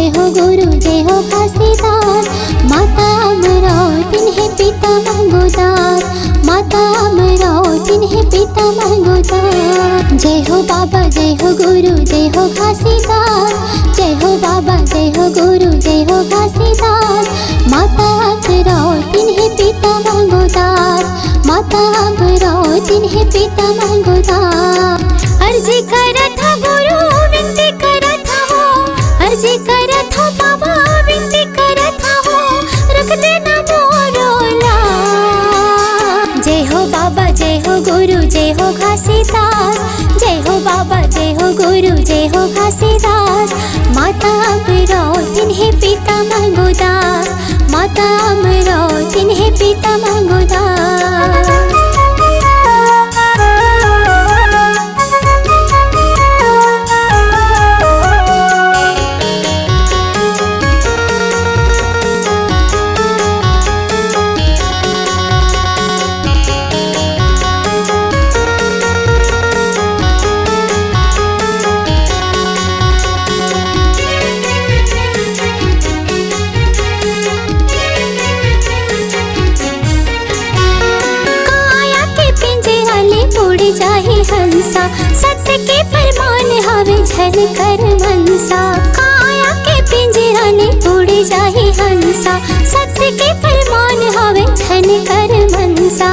जय हो गुरु जय हो घासीदास। माता अमरावती है पिता मंगोदास, माता अमरावती है पिता मंगोदास। जय हो बाबा जय हो गुरु जय हो घासीदास, जय हो बाबा जय हो गुरु जय हो घासीदास। माता अमरावती है पिता मंगोदास, माता अमरावती है पिता मंगोदास। अर्जी करत हो गुरु विनती करत हो, अर्जी करत हो बाबा विनती करत हो, रख देना मोरोला। जय हो बाबा जय हो गुरु जय हो घासीदास, जय हो बाबा जय हो गुरु जय हो घासीदास। माता अमरावती है पिता मंगोदास, माता अमरावती है पिता मंगोदास। हंसा सत्य के फरमान हवे झन कर मनसा। काया के पिंजरा ने उड़ जाही हंसा, सत्य के फरमान हवे झन कर मनसा।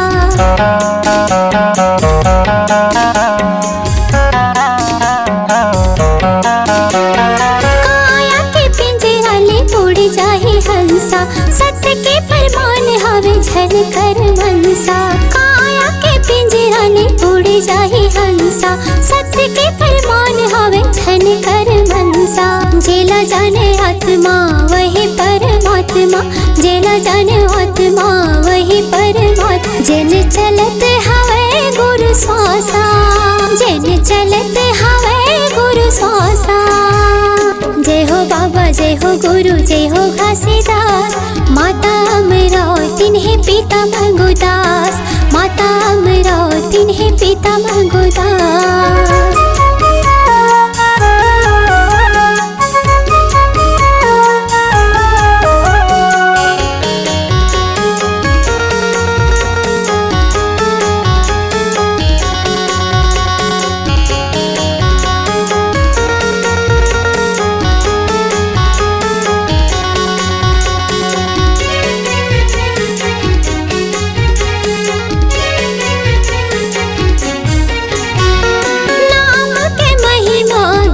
काया के पिंजरा ने उड़ जाही हंसा, सत्य के फरमान हवे झन कर मनसा। काया के पिंजरा ने उड़ जाही हंसा, सत्य के फरमान हवे झन कर मनसा। जेला जाने आत्मा वही परमात्मा, जेला जाने आत्मा वही परमात्मा। जिन चलत हवे गुरु स्वासा, जिन चलत हवे गुरु स्वासा। जय हो बाबा जय हो गुरु जय हो घासीदास। माता अमरावती है पिता मंगोदास, माता अमरावती है पिता मंगोदास।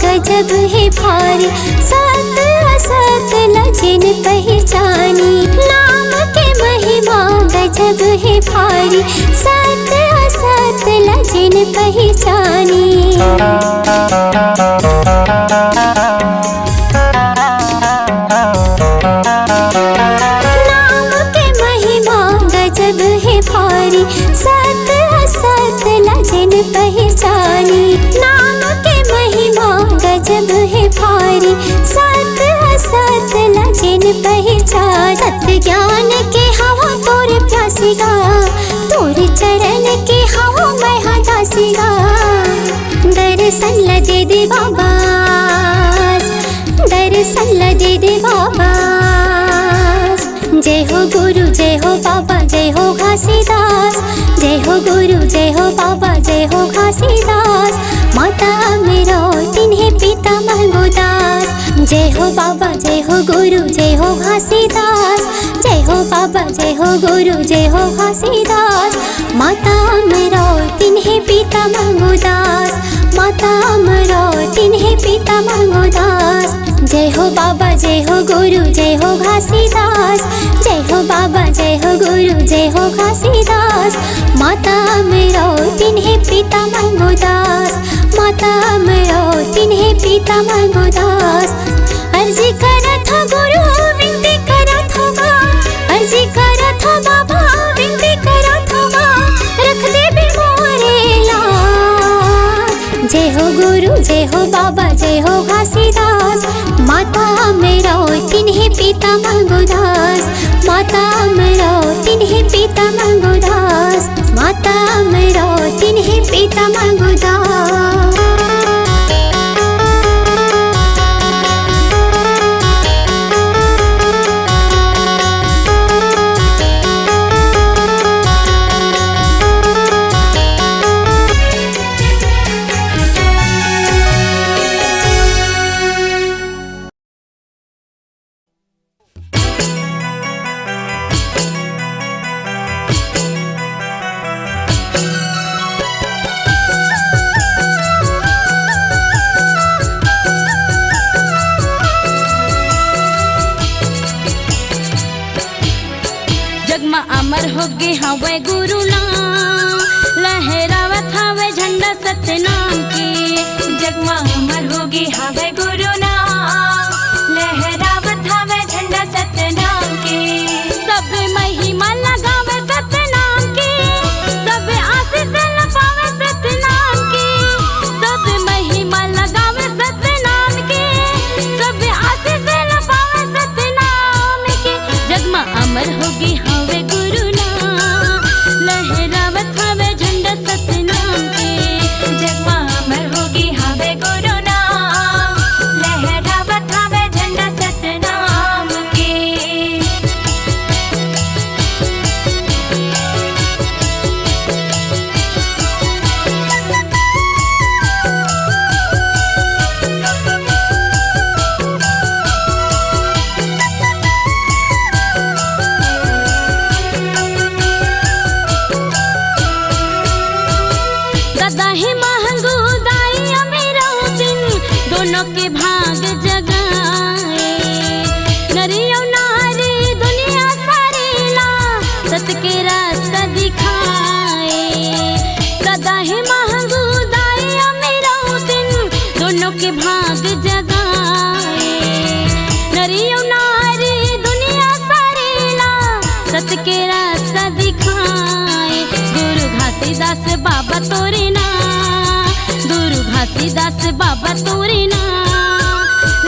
गजब है भारी सत असत लजिन पहचानी। नाम के महिमा गजब है भारी सत असत लजिन पहचानी। नाम के महिमा गजब है भारी सत असत लजिन पहचानी। नाम के महिमा गजब है भारी सत असत लजिन पहचान। सत्य ज्ञान के हवा तोर प्यासीगा, तोर चरण के हवा मैं दासीगा। दर्शन ल दे दे बाबा, दर्शन ल दे दे बाबा। जय हो गुरु जय हो बाबा जय हो घासीदास, जय हो गुरु जय हो बाबा जय हो घासीदास। माता अमरावती है पिता मंगोदास। जय हो बाबा जय हो गुरु जय हो घासीदास, जय हो बाबा जय हो गुरु जय हो घासीदास। माता अमरावती है पिता मंगोदास, माता अमरावती है पिता मंगोदास। जय हो बाबा जय हो गुरु जय हो घासीदास, जय हो बाबा जय हो गुरु जय हो घासीदास। माता अमरावती है पिता मंगोदास, माता अमरावती है पिता मंगोदास। अर्जी करत हो गुरु विनती करत हो, अर्जी करत हो बाबा विनती करत हो, रख दे बे मोरेला। जय हो गुरु जय हो बाबा जय हो घासीदास। माता अमरावती है पिता मंगोदास, माता अमरावती है पिता मंगोदास, माता अमरावती है पिता मंगोदास। अमर होगे हवे गुरु नाम, लहरावत हवे झंडा सतनाम के। जगमा अमर होगी हवे गुरु नाम, लहरावत हवे झंडा सतनाम के। सब महिमा लगावे सतनाम की, सब आशीष लपावे सतनाम की। सब महिमा लगावे सतनाम की, सब आशीष लपावे सतनाम की। जगमा अमर होगी हवे गुरु नाम, लहरावत हवे झंडा सतनाम के। जगमा अमर होगी हवे गुरु नाम, लहरावत हवे झंडा सतनाम के। दादा ही महंगू दाई अमीरों दिन, दोनों के भाग जगाए। नरी और नारी दुनिया सारी ला, सत के रास्ता दिखाए। दादा ही महंगू दाई अमीरों दिन, दोनों के भाग जगाए। नरी और नारी दुनिया सारी ला, सत के रास्ता दिखाए। गुरु घासीदास बाबा तोरे ना, गुरु घासीदास बाबा तोरे ना,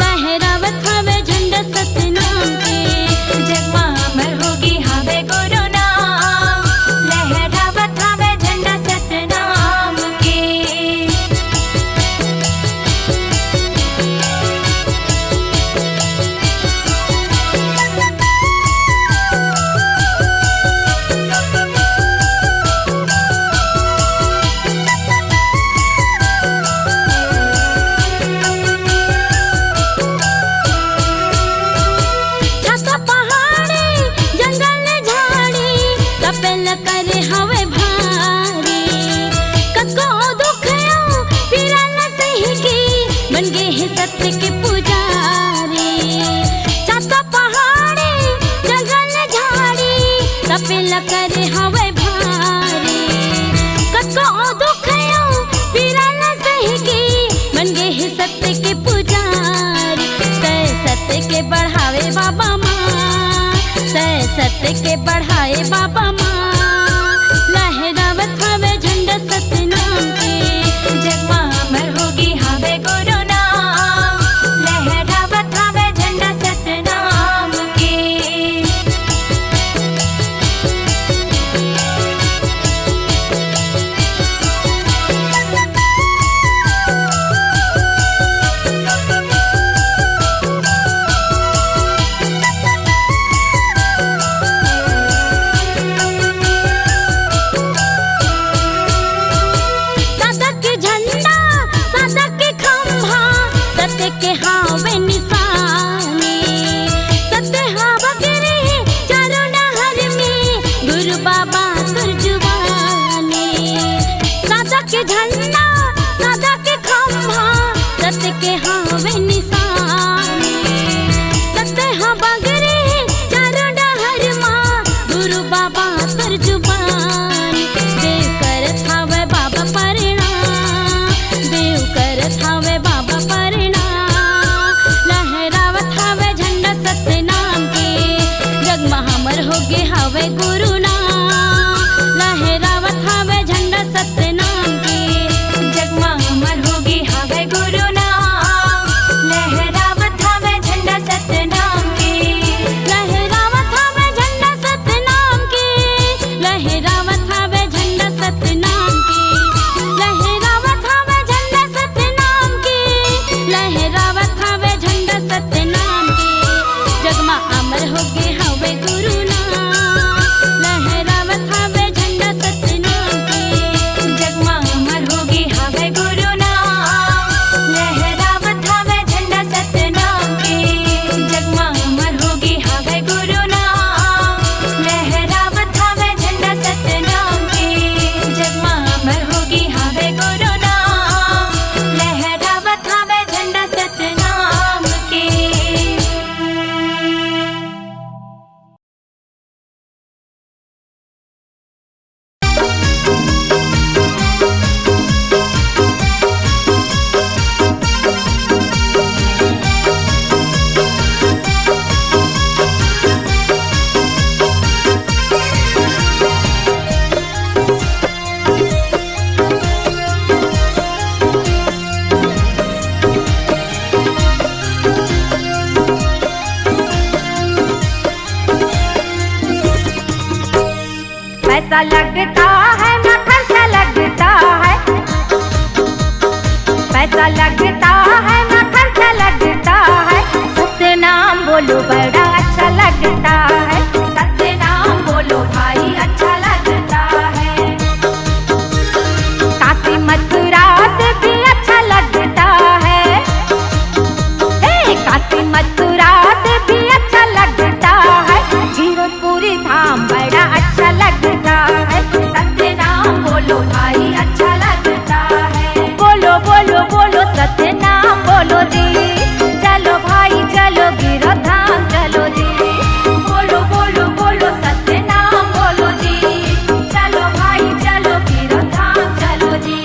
लहरावत हवे झंडा सतनाम के। जगमा अमर होगी हवे गुरु नाम, लहरावत हवे झंडा सतनाम के। छाता पहाड़ी जंगल झाड़ी, तपेल करे हवे भारी। कको दुख आयो पीरा न सही की, बन गए हैं सत्य के पुजारी। छाता पहाड़ी जंगल झाड़ी, तपेल करे हवे भारी। कको दुख आयो पीरा न सही की, बन गए हैं सत्य के पुजारी। तय सत्य के बढ़ावे बाबा माँ, तय सत्य के बढ़ाए बाबा माँ, लहरावत हवे झंडा सतनाम के। जगमा अमर होगी हवे गुरु नाम, लहरावत हवे झंडा सतनाम के। सत्य के झंडा, सत्य के खंभा, सत्य के हावे निशानी। सत्य हावा गिरे चारों नहर में, गुरु बाबा तुरजुबानी। सत्य के झंडा, सत्य के खंभा, सत्य के हावे निशानी। सत्य हावा गिरे चारों नहर में, गुरु बाबा तुरजुबानी। देव करत हवे बाबा परिणाम, देव करत हवे बाबा परिणाम, लहरावत हवे झंडा सतनाम के। जगमा हमर होगे हवे गुरु नाम, लहरावत हवे झंडा सतनाम के। जगमा अमर होगी हवे गुरु नाम, लहरावत हवे झंडा सतनाम के। लहरावत हवे झंडा सतनाम के, लहरावत हवे झंडा सतनाम के। लहरावत हवे झंडा सतनाम के, लहरावत हवे झंडा सतनाम के। जगमा अमर होगे हवे गुरु नाम, पैसा लगता है ना खर्चा लगता है, पैसा लगता है ना खर्चा लगता है, सत्य नाम बोलो बड़ा अच्छा लगता है, सत्य नाम बोलो भाई अच्छा लगता है। काशी मथुरा से भी अच्छा लगता है, काशी मथुरा से भी अच्छा लगता है, जीरकपुरी धाम बड़ा अच्छा लगता है, सत्य नाम बोलो भाई अच्छा लगता है। बोलो बोलो बोलो सत्य नाम बोलो जी, चलो भाई चलो गिरो धाम चलो जी। बोलो बोलो बोलो सत्य नाम बोलो जी, चलो भाई चलो गिरो धाम चलो जी।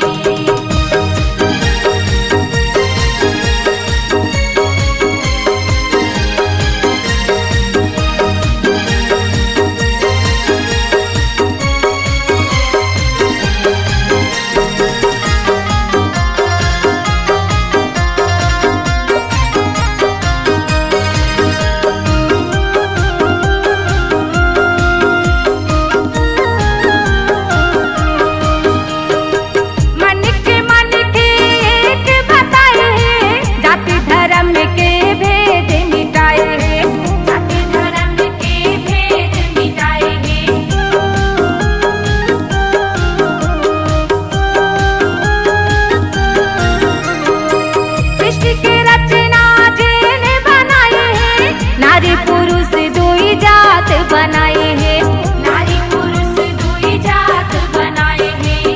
नारी पुरुष दुई जात बनाए हैं, नारी पुरुष दुई जात बनाए हैं।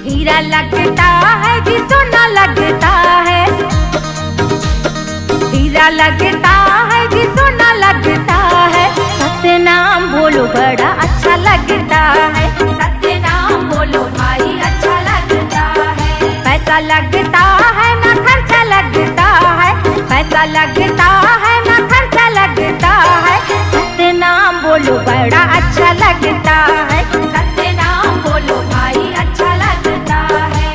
हीरा लगता है कि सोना लगता है, हीरा लगता है कि सोना लगता है, सत्य नाम बोलो बड़ा अच्छा लगता है, सत्य नाम बोलो भाई अच्छा लगता है। पैसा लगता है ना खर्चा लगता है, पैसा लगता है ना खर्चा लगता है, सत्य नाम बोलो बड़ा अच्छा लगता है, सत्य नाम बोलो भाई अच्छा लगता है।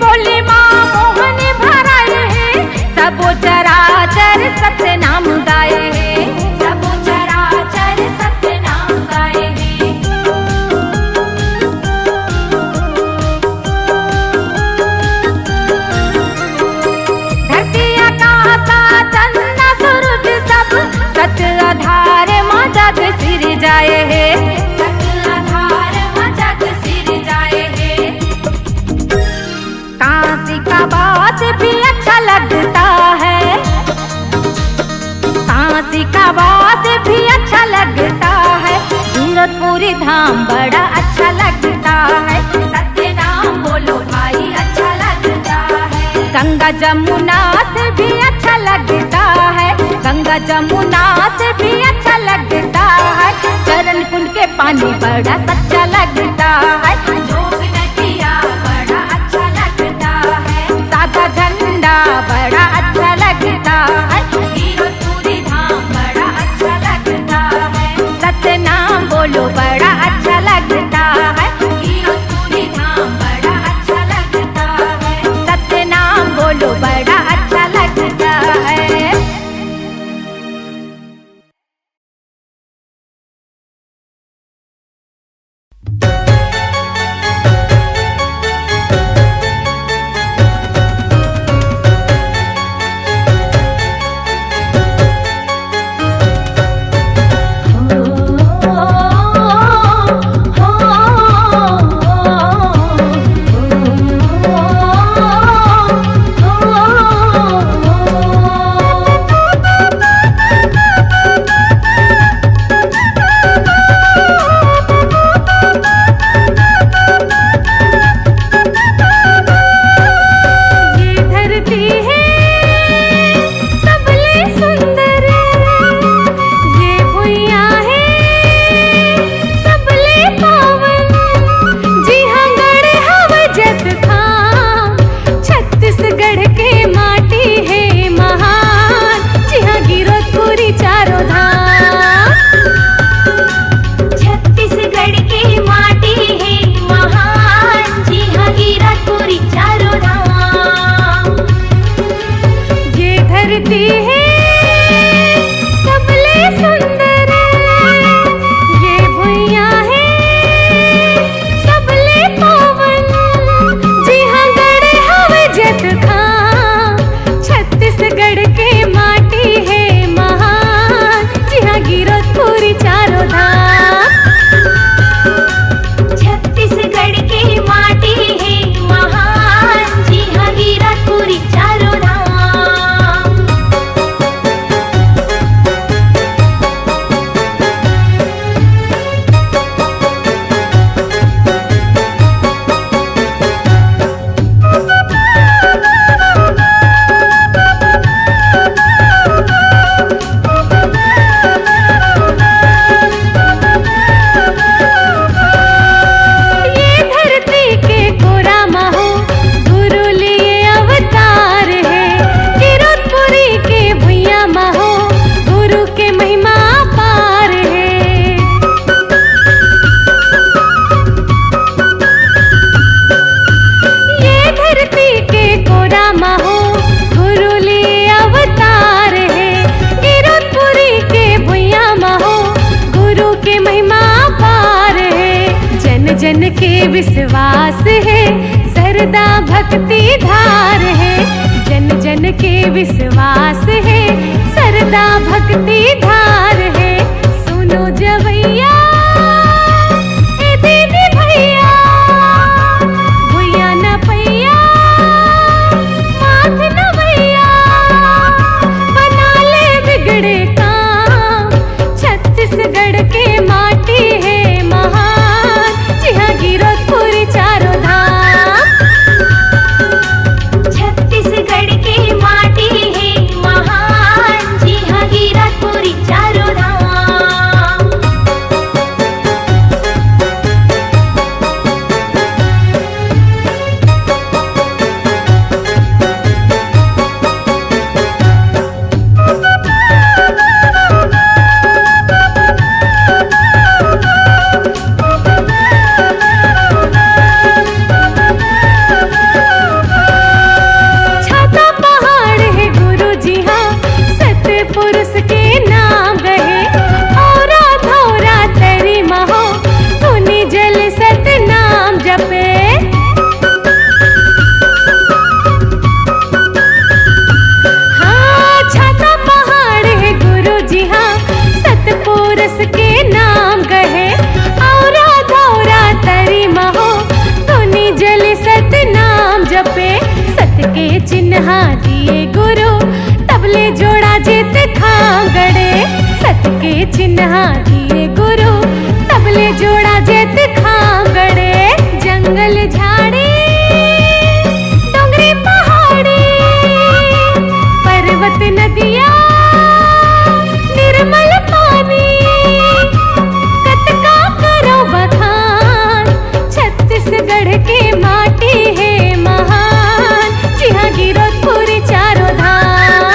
बोले माँ मोहन भराए हैं, सबो चराचर सत्य नाम गाए हैं, सबो चराचर सत्य नाम गाए हैं। धरती आकाश चंद्र सूरज सब सत्य आधार माँ जग सिर जाए हैं, सत्य आधार माँ जग सिर जाए हैं। काशी का बात भी अच्छा लगता है, काशी का बात भी अच्छा लगता है, जीरकपुरी धाम बड़ा अच्छा लगता है, सत्य नाम बोलो भाई अच्छा लगता है। गंगा जमुना से भी अच्छा लगता है, गंगा जमुना से भी अच्छा लगता है, चरण कुंड के पानी बड़ा सच्चा लगता है, जोग नदिया बड़ा अच्छा लगता है, सादा झंडा बड़ा अच्छा लगता है, जीरकपुरी धाम बड़ा अच्छा लगता है, सत्य नाम बोलो बड़ा अच्छा लगता है, जीरकपुरी धाम बड़ा अच्छा लगता है, सत्य नाम बोलो बड़ा अच्छा लगता है। जहाँ दिए गुरु तबले जोड़ा जेत खांगड़े जंगल झाड़ी डोंगरी पहाड़ी पर्वत नदिया निर्मल पानी कतका करो बखान छत्तीसगढ़ के माटी है महान जी हाँ गिरधपुर चारों धाम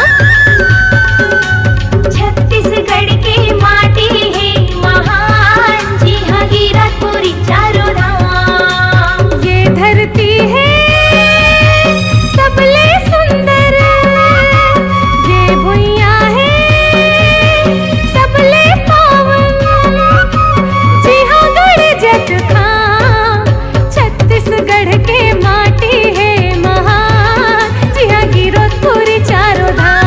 छत्तीसगढ़ की माटी है महान जी हाँ गिरधपुर चारों धाम। ये धरती है सबले सुंदर ये भुइया है सबले पावन जी हाँ गढ़ जत खां छत्तीसगढ़ के माटी है महान जी हाँ गिरधपुर चारों धाम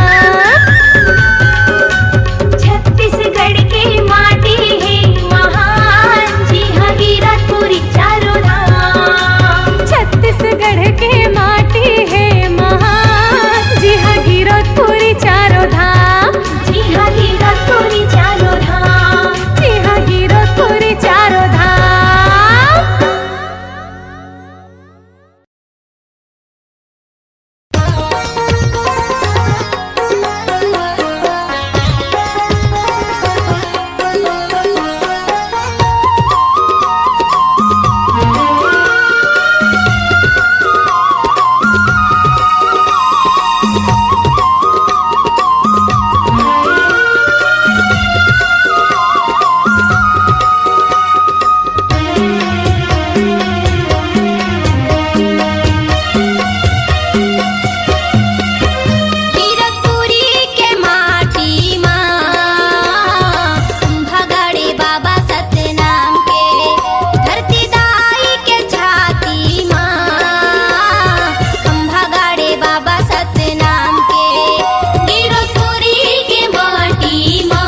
छत्तीसगढ़ की माटी है महान जी हाँ गिरधपुर चारों धाम। छत्तीसगढ़ के माटी है महान जी हाँ गिरधपुर चारों धाम जी हाँ गिरधपुर चारों धाम। जी हाँ गिरधपुर चारों धाम। गिरधपुरी के माटी माँ भगड़े बाबा सतनाम के धरती दाई के छाती माँ भगड़े बाबा सतनाम के गिरधपुरी के माटी माँ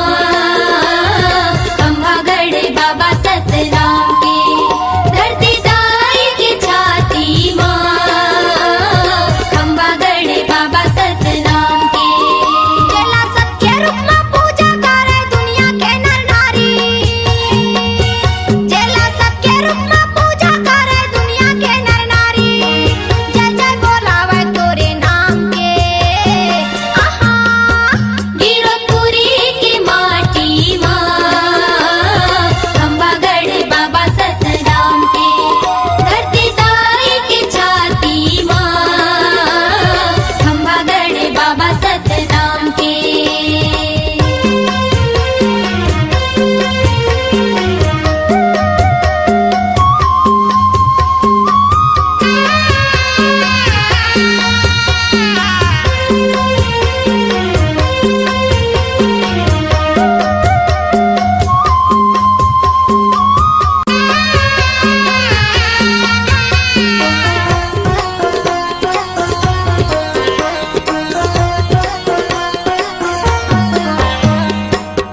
भगड़े बाबा सतनाम के धरती दाई के छाती माँ खंभागढ़ बाबा सतनाम के जेला सत्य रूप में पूजा करे दुनिया के नर नारी जेला सत्य रूप में पूजा करे दुनिया के नर नारी जय जय बोलावे तोरे नाम के आहा गिरधपुरी की माटी माँ खंभागढ़ बाबा सतनाम के धरती दाई के छाती माँ खंभागढ़ बाबा सतनाम के।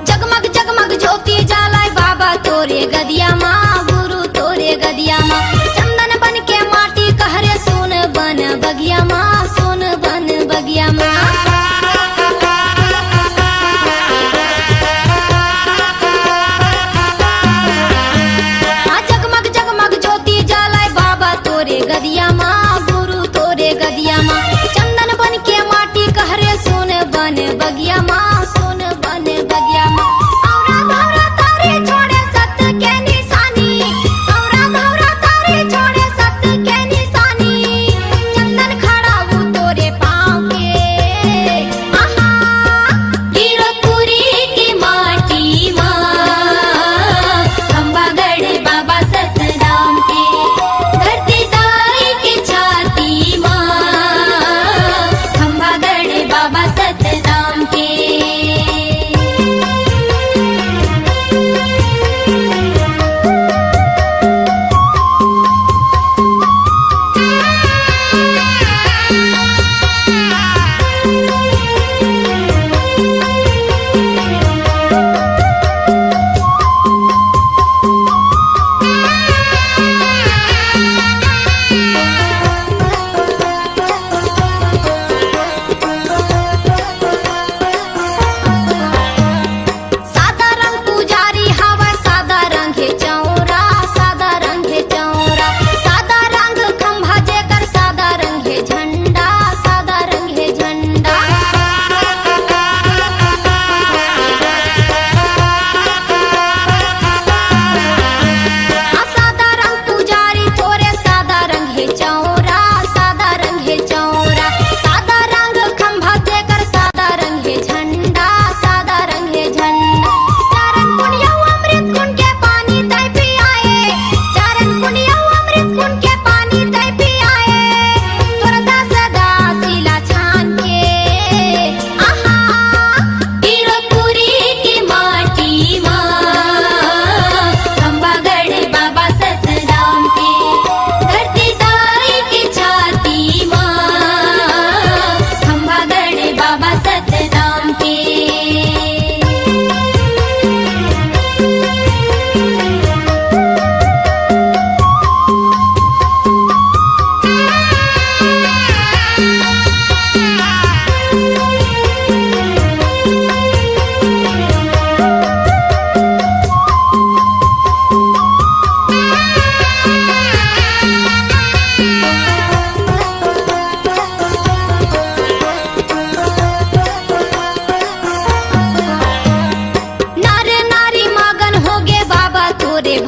जगमग जगमग ज्योति जालाय बाबा तोरे गदिया माँ गुरु तोरे गदिया माँ चंदन बन के माटी कहरे सोन बन बगिया माँ सोन बन बगिया माँ हाँ जगमग जगमग ज्योति जालाय बाबा तोरे गदिया माँ गुरु तोरे गदिया माँ चंदन बन के माटी कहरे सोन बन बगिया माँ सोन बन बगिया माँ औरा भौरा तारे छोड़े सत्य के निशानी औरा भौरा तारे छोड़े सत्य के निशानी चंदन खड़ा वो तोरे पाँव के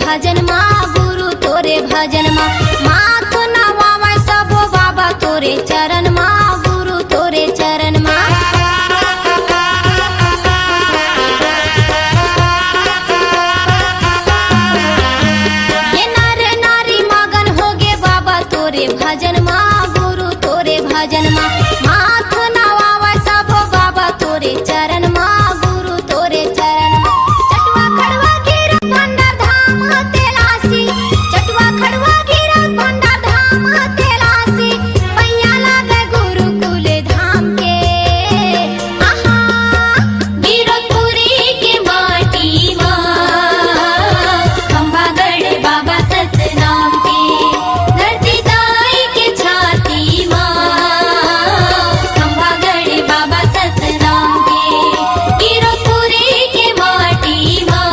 भजन माँ गुरु तोरे भजन माँ माथ नवावे सबो बाबा तोरे चरण माँ गुरु तोरे चरण माँ ये नर नारी मगन होगे बाबा तोरे भजन माँ गुरु तोरे भजन माँ माथ नवावे सबो बाबा तोरे चरण माँ गुरु तोरे चरण माँ चटवा खड़वा गिर भंडार धाम तेलासी चटवा खड़वा गिर भंडार धाम तेलासी पैया लागे गुरुकुल धाम के आहा गिरपुरी के माटी माँ खंभागढ़ बाबा सतनाम के धरती दाई के छाती माँ खंभागढ़ बाबा सतनाम के गिरपुरी के माटी माँ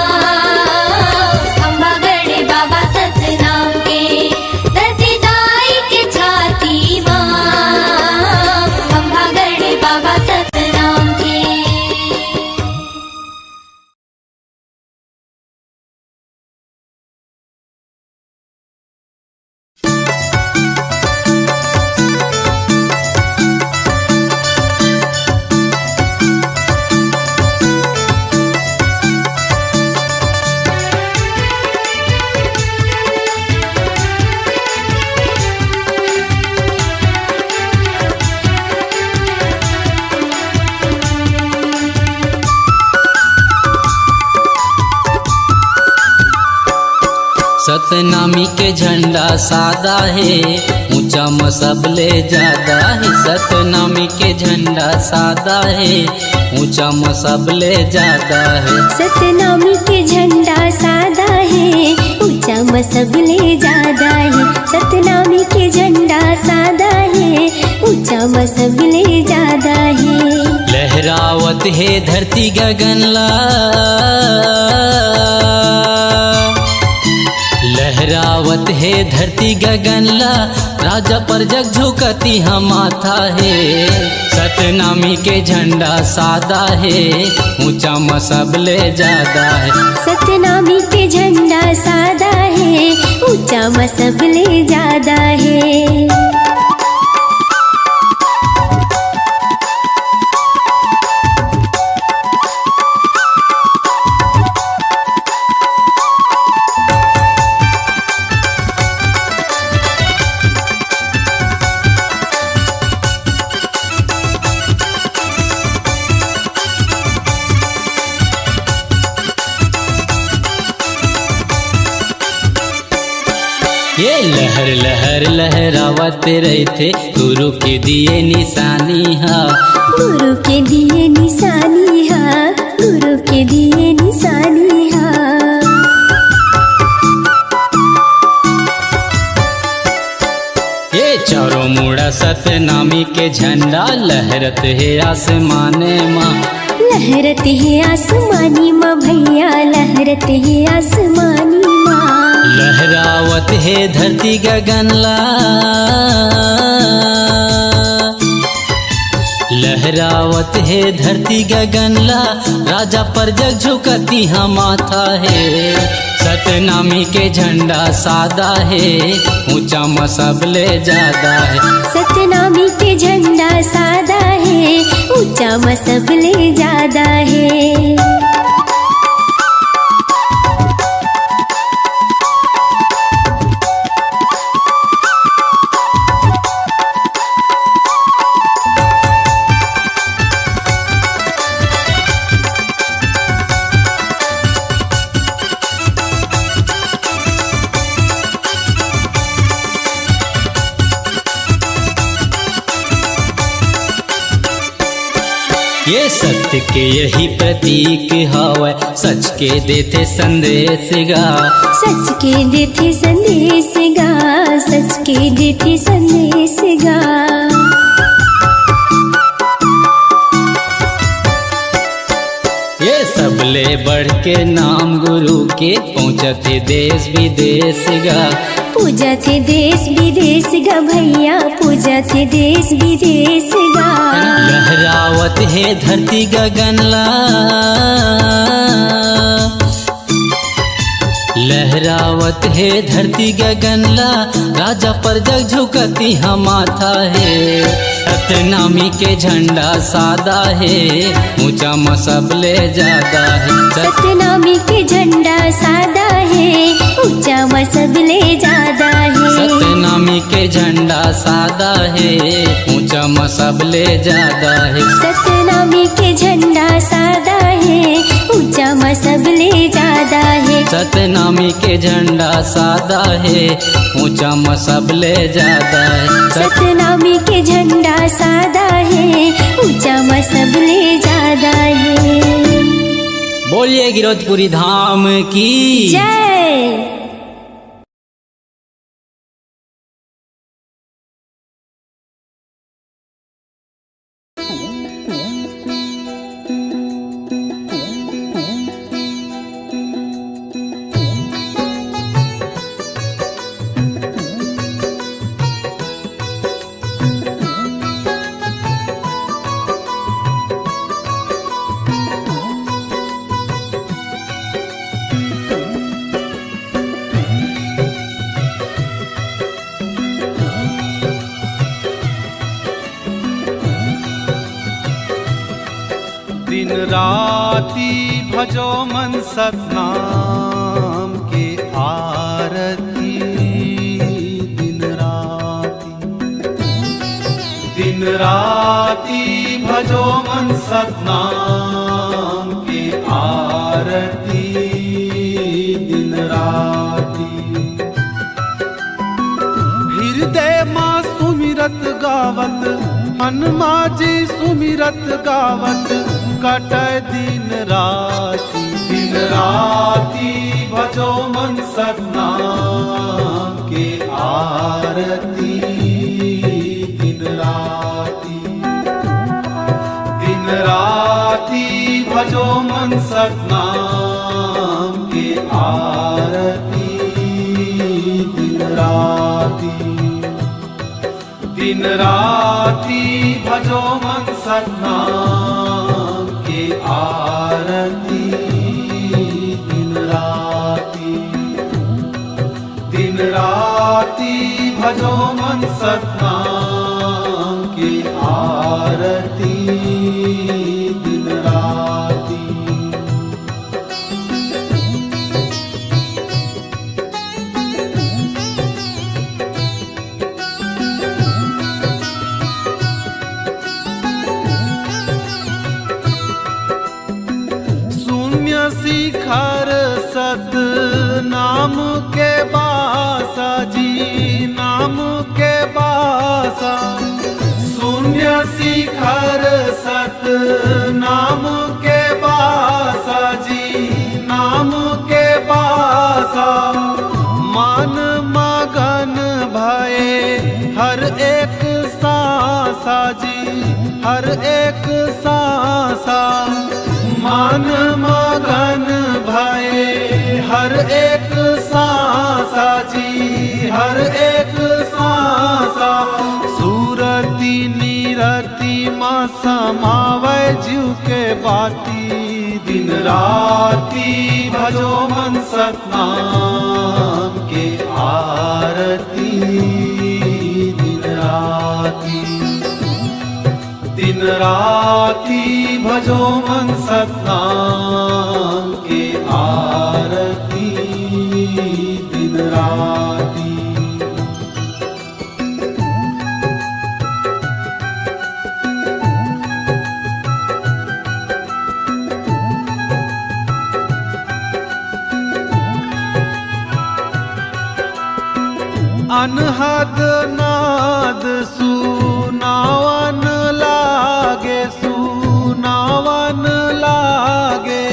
खंभागढ़ बाबा सतनाम के धरती दाई के छाती माँ खंभागढ़ बाबा सतनाम के सतनामी के झंडा सादा है ऊंचा मसबले ज्यादा है सतनामी के झंडा सादा है ऊंचा मसबले ज्यादा है सतनामी के झंडा सादा है ऊंचा मसबले ज्यादा है सतनामी के झंडा सादा है ऊंचा मसबले ज्यादा है लहरावत है धरती गगनला लहरावत है धरती गगनला राजा पर जग झुकती हम माथा है सतनामी के झंडा सादा है ऊंचा मसबले ज्यादा है सतनामी के झंडा सादा है ऊंचा मसबले ज्यादा है ये लहर लहर लहरावत रहते गुरु के दिए निशानी हा गुरु के दिए निशानी हा गुरु के दिए निशानी हा ये चारों मुड़ा सतनामी के झंडा लहरत है आसमाने माँ लहरत है आसमानी माँ भैया लहरत है आसमानी माँ लहरावत है धरती गगनला लहरावत है धरती गगनला राजा पर जग झुकती हम माथा है सतनामी के झंडा सादा है ऊंचा मसबले ज्यादा है सतनामी के झंडा सादा है ऊंचा मसबले ज्यादा है ये सत्य के यही प्रतीक हवै सच के देते संदेश गा सच के देते संदेश गा सच के देते संदेश गा ये सबले बढ़ के नाम गुरु के पहुँचते देश विदेश गा पूजा थे देश विदेश गा भैया पूजा थे देश विदेश गा लहरावत है धरती गगनला लहरावत है धरती गगनला, राजा पर जग झुकती हम माथा है। सतनामी के झंडा सादा है, ऊंचा मसबले ज्यादा है। सतनामी के झंडा सादा है, ऊंचा मसबले ज्यादा है। सतनामी के झंडा सादा है, ऊंचा मसबले ज्यादा है। सतनामी के झंडा सादा है, ऊंचा मसबले ज्यादा है। सतनामी के झंडा सादा है, ऊंचा मसबले ज्यादा है। सतनामी के झंडा सादा है, ऊंचा मसबले ज्यादा है। बोलिए गिरौदपुरी धाम की जय। दिन राती भजो मन सतनाम के आरती। दिन राती भजो मन सतनाम के आरती। दिन राती हृदय माँ सुमिरत गावत, हनुमा जी सुमिरत गावत, कटय दिन राती। दिन राती भजो मन सतनाम के आरती। दिन राती भजो मन सतनाम के आरती। दिन राती भजो मन सतनाम के आरती। दिन राती भजो मन सतनाम के आरती। दिन राती शिखर सत नाम के बासा जी, नाम के बासा। शून्य शिखर सत नाम के बासा जी, नाम के बासा। मान मगन भये हर एक सांसा जी, हर एक सांसा। मान मगन भये हर एक सांसा जी, हर एक सांसा। सूरती नीरति माँ समावै जीव के बाती। दिन राती भजो मन सतनाम के आरती। दिन राती भजो मन सतनाम के आरती। दिन राती अनहद नाद सुनावन लागे, सुनावन लागे।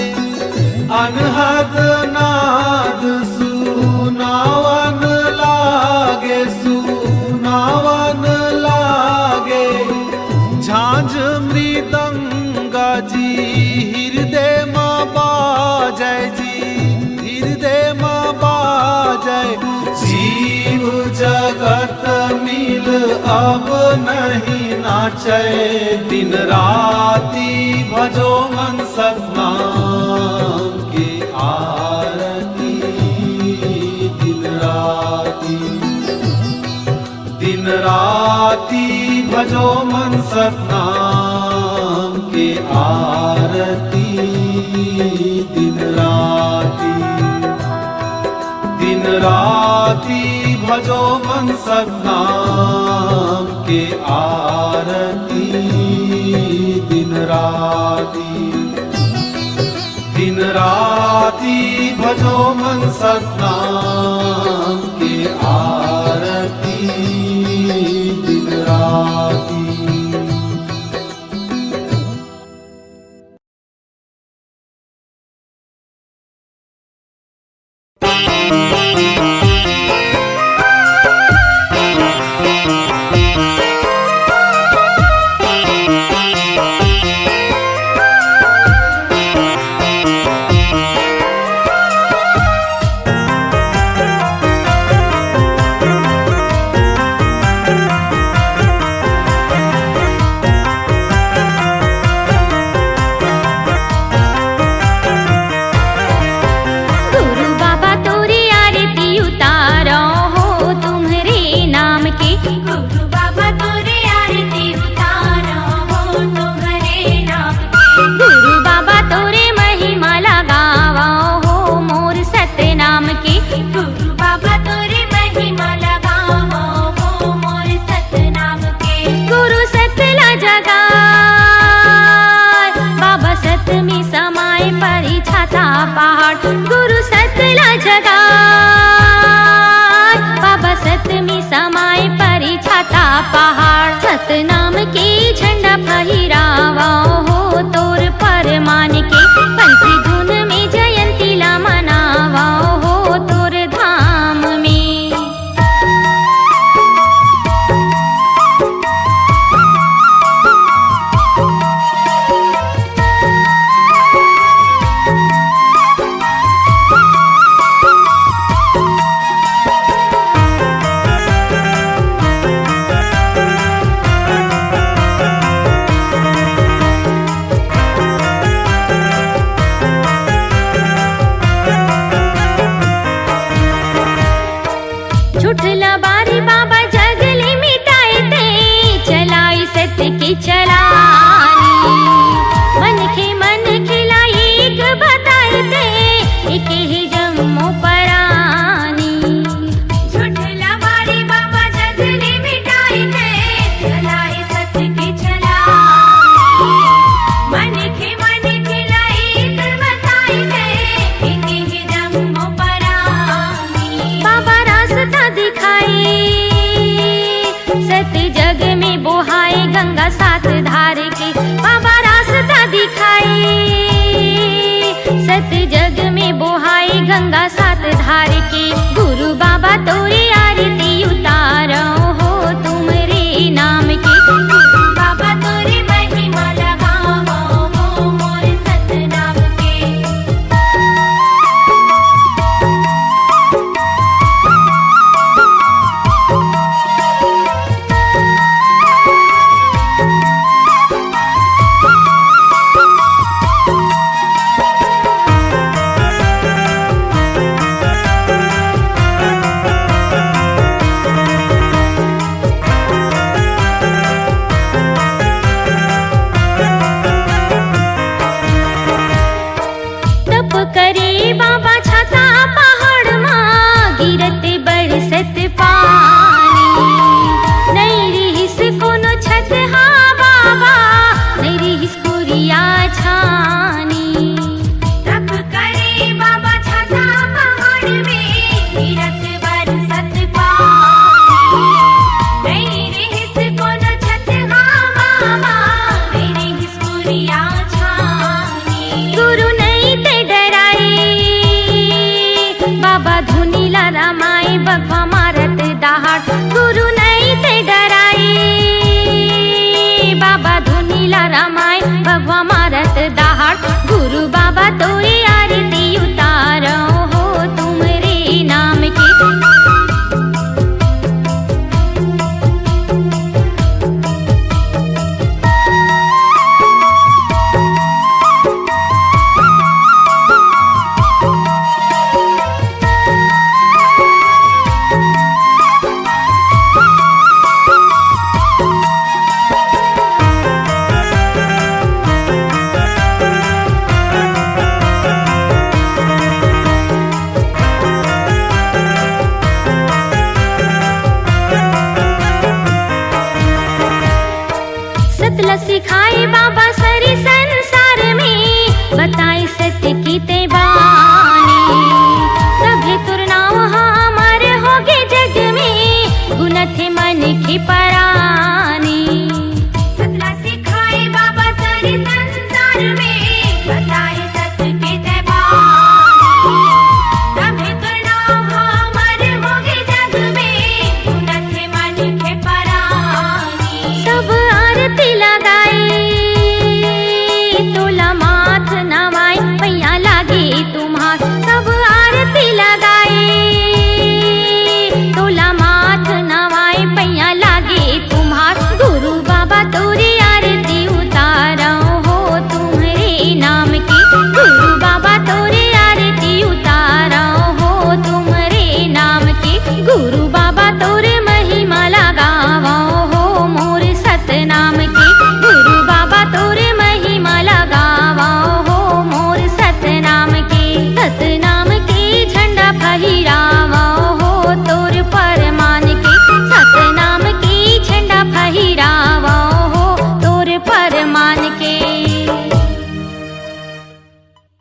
अनहद नाद सुनावन लागे, सुनावन लागे। झांझ मृदंगा जी हृदय माँ बाजय जी, हृदय माँ बाजय। जीव जगत मिल अब नहीं नाचै। दिन राती भजो मन सतनाम के आरती। भजो मन सतनाम के आरती दिन राती भजो मन सतनाम के आरती दिन राती भजो मन सतनाम के आरती दिन राती। गुरु सतला जगा बाबा सतमी समाय परी छाता पहाड़। सतनाम के झंडा फहिरावा हो तोर पर मान के पंथी धुन में जयंती ला मनावा हो तोर धाम में। झूठला बारी बाबा जगले मिटाए ते चलाई सत्य की चलानी। मन खिलाई एक बताए ते एक ही जम्मो परानी। झूठला बारी बाबा जगले मिटाए ते चलाई सत्य की चलानी। मन खिलाई एक बताए ते एक ही जम्मो परानी। बाबा रास्ता दिखाई सत्य जग में बोहाए गंगा सात धार के। बाबा रास्ता दिखाई सत्य जग में बोहाए गंगा सात धार के। गुरु बाबा तोरी आरती उतारो हो तुमरे नाम के। गुरु बाबा तोरी महिमा लगाओ हो मोर सतनाम के। बता